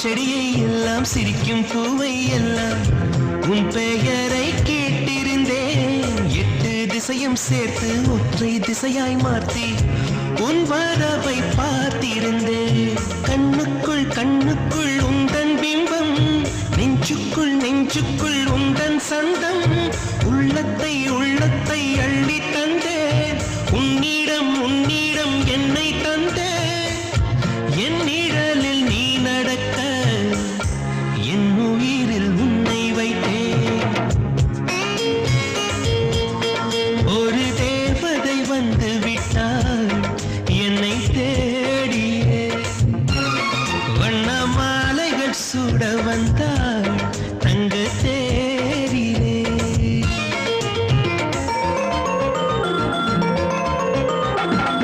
செடியை எல்லாம் சிரிக்கும் பூவை எல்லாம் உன் பெயரை கேட்டிருந்தேன். 8 திசையும் சேர்த்து ஒற்றை திசையாய் மாற்றி உன் வரவை பார்த்திருந்தேன். கண்ணுக்குள் கண்ணுக்குள் உந்தன் பிம்பம், நெஞ்சுக்குள் நெஞ்சுக்குள் உந்தன் சந்தம். உள்ளத்தை உள்ளத்தை அள்ளி தந்தேன் உன்னிடம் உன்